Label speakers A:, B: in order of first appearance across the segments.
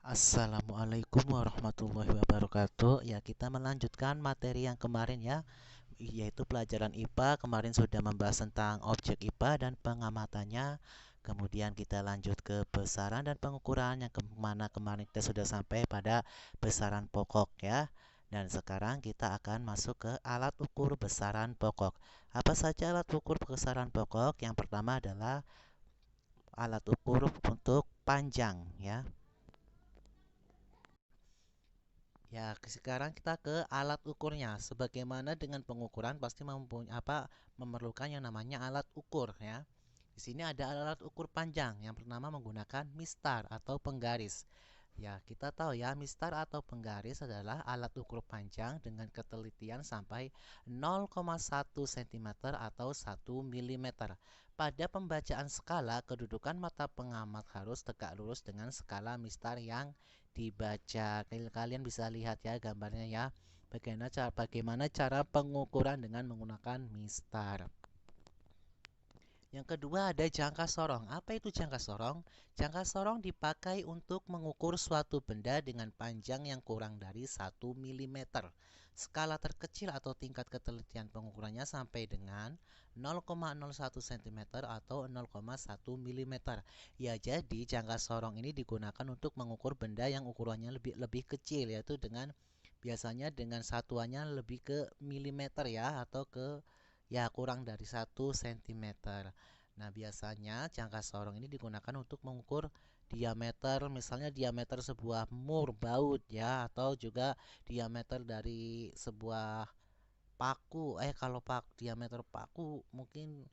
A: Assalamualaikum warahmatullahi wabarakatuh. Ya, kita melanjutkan materi yang kemarin ya, yaitu pelajaran IPA. Kemarin sudah membahas tentang objek IPA dan pengamatannya. Kemudian kita lanjut ke besaran dan pengukuran yang kemana kemarin kita sudah sampai pada besaran pokok ya. Dan sekarang kita akan masuk ke alat ukur besaran pokok. Apa saja alat ukur besaran pokok? Yang pertama adalah alat ukur untuk panjang ya. Ya, sekarang kita ke alat ukurnya. Sebagaimana dengan pengukuran pasti memerlukan yang namanya alat ukur ya. Di sini ada alat ukur panjang. Yang pertama menggunakan mistar atau penggaris. Ya, kita tahu ya, mistar atau penggaris adalah alat ukur panjang dengan ketelitian sampai 0,1 cm atau 1 mm. Pada pembacaan skala, kedudukan mata pengamat harus tegak lurus dengan skala mistar yang dibaca. Kalian bisa lihat ya gambarnya ya. Bagaimana cara pengukuran dengan menggunakan mistar. Yang kedua ada jangka sorong. Apa itu jangka sorong? Jangka sorong dipakai untuk mengukur suatu benda dengan panjang yang kurang dari 1 mm. Skala terkecil atau tingkat ketelitian pengukurannya sampai dengan 0,01 cm atau 0,1 mm. Ya, jadi jangka sorong ini digunakan untuk mengukur benda yang ukurannya lebih lebih kecil, yaitu biasanya dengan satuannya lebih ke milimeter ya, atau ya kurang dari 1 cm. Nah, biasanya jangka sorong ini digunakan untuk mengukur diameter, misalnya diameter sebuah mur baut ya, atau juga diameter dari sebuah paku. Kalau diameter paku mungkin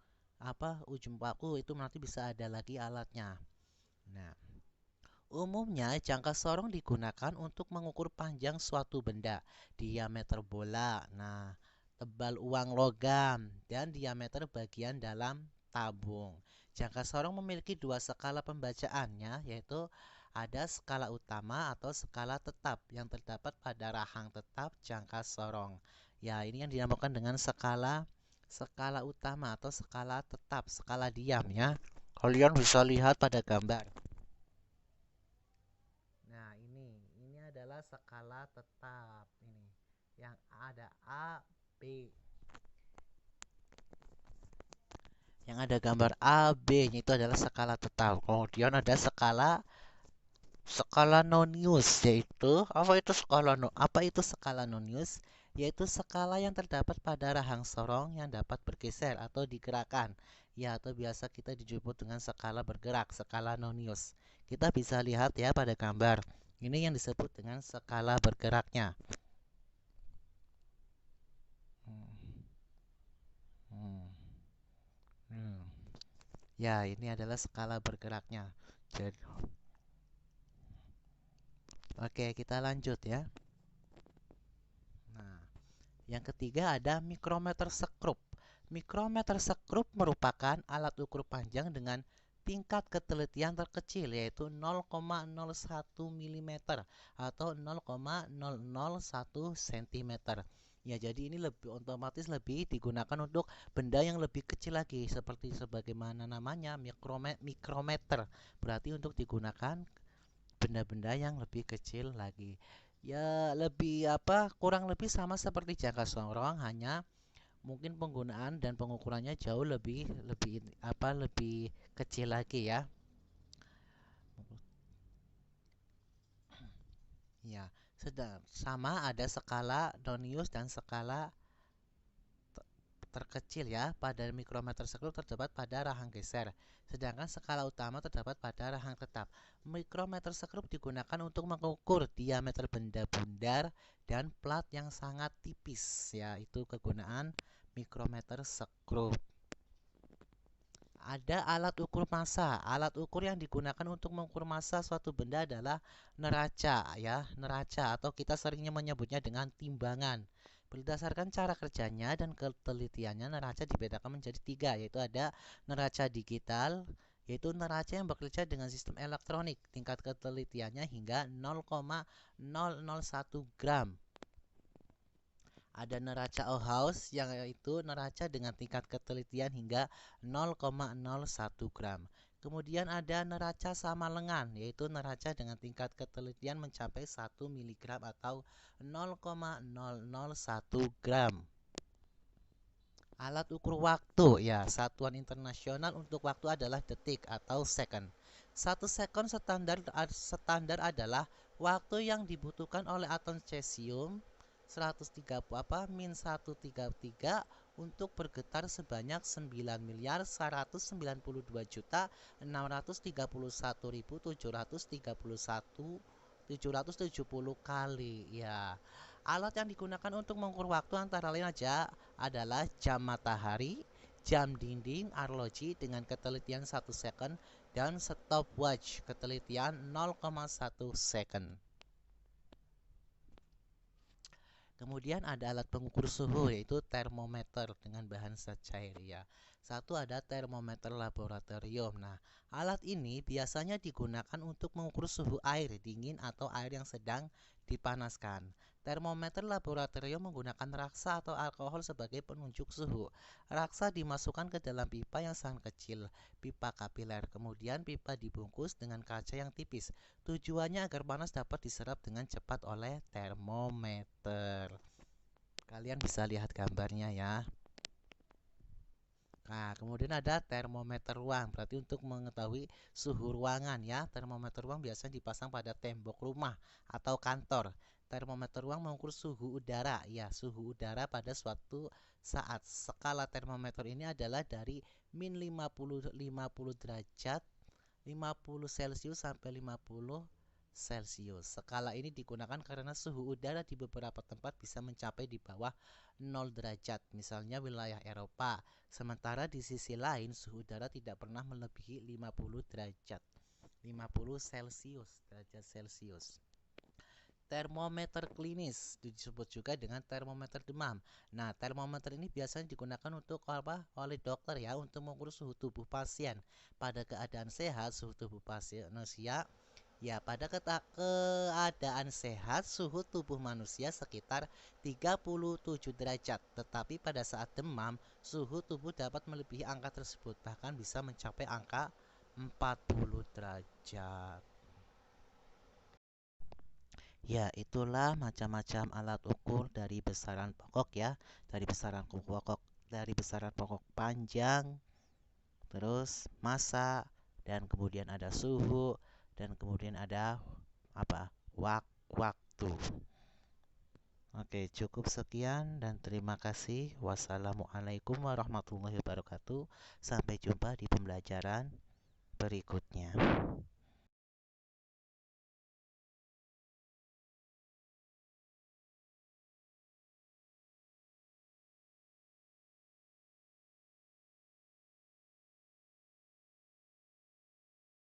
A: ujung paku itu nanti bisa ada lagi alatnya. Nah, umumnya jangka sorong digunakan untuk mengukur panjang suatu benda, diameter bola, tebal uang logam, dan diameter bagian dalam tabung. Jangka sorong memiliki dua skala pembacaannya, yaitu ada skala utama atau skala tetap yang terdapat pada rahang tetap jangka sorong. Ya, ini yang dinamakan dengan skala skala utama atau skala tetap, skala diam ya. Kalian bisa lihat pada gambar. Nah, ini adalah skala tetap ini. Yang ada A, B. Yang ada gambar A, B-nya itu adalah skala tetap. Kemudian ada skala skala nonius, yaitu apa itu skala nonius? Yaitu skala yang terdapat pada rahang sorong yang dapat bergeser atau digerakkan. Ya, atau biasa kita disebut dengan skala bergerak, skala nonius. Kita bisa lihat ya pada gambar. Ini yang disebut dengan skala bergeraknya. Hmm, hmm, hmm. Ya, ini adalah skala bergeraknya. Jadi, oke, kita lanjut ya. Nah, yang ketiga ada mikrometer sekrup. Mikrometer sekrup merupakan alat ukur panjang dengan tingkat ketelitian terkecil, yaitu 0,01 mm atau 0,001 cm. Ya, jadi ini lebih otomatis lebih digunakan untuk benda yang lebih kecil lagi, seperti sebagaimana namanya mikrometer. Berarti untuk digunakan benda-benda yang lebih kecil lagi. Ya, kurang lebih sama seperti jangka sorong, hanya mungkin penggunaan dan pengukurannya jauh lebih lebih lebih kecil lagi ya. Ya, sedang sama ada skala Nonius dan skala terkecil ya. Pada mikrometer sekrup terdapat pada rahang geser, sedangkan skala utama terdapat pada rahang tetap. Mikrometer sekrup digunakan untuk mengukur diameter benda bundar dan plat yang sangat tipis, ya itu kegunaan mikrometer sekrup. Ada alat ukur massa. Alat ukur yang digunakan untuk mengukur massa suatu benda adalah neraca ya, neraca atau kita seringnya menyebutnya dengan timbangan. Berdasarkan cara kerjanya dan ketelitiannya, neraca dibedakan menjadi tiga, yaitu ada neraca digital, yaitu neraca yang bekerja dengan sistem elektronik, tingkat ketelitiannya hingga 0,001 gram. Ada neraca Auhaus yaitu neraca dengan tingkat ketelitian hingga 0,01 gram. Kemudian ada neraca sama lengan, yaitu neraca dengan tingkat ketelitian mencapai 1 mg atau 0,001 gram. Alat ukur waktu, ya, satuan internasional untuk waktu adalah detik atau second. 1 second standar adalah waktu yang dibutuhkan oleh atom cesium 133 untuk bergetar sebanyak 9.999.631.770 kali, ya. Alat yang digunakan untuk mengukur waktu antara lain aja adalah jam matahari, jam dinding arloji dengan ketelitian 1 second, dan stopwatch ketelitian 0,1 second. Kemudian ada alat pengukur suhu, yaitu termometer dengan bahan zat cair, ya. Satu ada termometer laboratorium. Nah, alat ini biasanya digunakan untuk mengukur suhu air dingin atau air yang sedang dipanaskan. Termometer laboratorium menggunakan raksa atau alkohol sebagai penunjuk suhu. Raksa dimasukkan ke dalam pipa yang sangat kecil, pipa kapiler. Kemudian pipa dibungkus dengan kaca yang tipis. Tujuannya agar panas dapat diserap dengan cepat oleh termometer. Kalian bisa lihat gambarnya, ya. Nah, kemudian ada termometer ruang, berarti untuk mengetahui suhu ruangan, ya. Termometer ruang biasanya dipasang pada tembok rumah atau kantor. Termometer ruang mengukur suhu udara, ya, suhu udara pada suatu saat. Skala termometer ini adalah dari min 50 derajat 50 Celcius sampai 50 Celcius. Skala ini digunakan karena suhu udara di beberapa tempat bisa mencapai di bawah 0 derajat, misalnya wilayah Eropa. Sementara di sisi lain suhu udara tidak pernah melebihi 50 derajat, 50 derajat Celcius. Termometer klinis disebut juga dengan termometer demam. Nah, termometer ini biasanya digunakan untuk apa? Oleh dokter, ya, untuk mengukur suhu tubuh pasien. Pada keadaan sehat, suhu tubuh pasien manusia, ya, pada keadaan sehat suhu tubuh manusia sekitar 37 derajat. Tetapi pada saat demam, suhu tubuh dapat melebihi angka tersebut, bahkan bisa mencapai angka 40 derajat. Ya, itulah macam-macam alat ukur dari besaran pokok, ya. Dari besaran pokok panjang, terus massa, dan kemudian ada suhu, dan kemudian ada apa? Waktu. Oke, cukup sekian dan terima kasih. Wassalamualaikum warahmatullahi wabarakatuh. Sampai jumpa di pembelajaran berikutnya.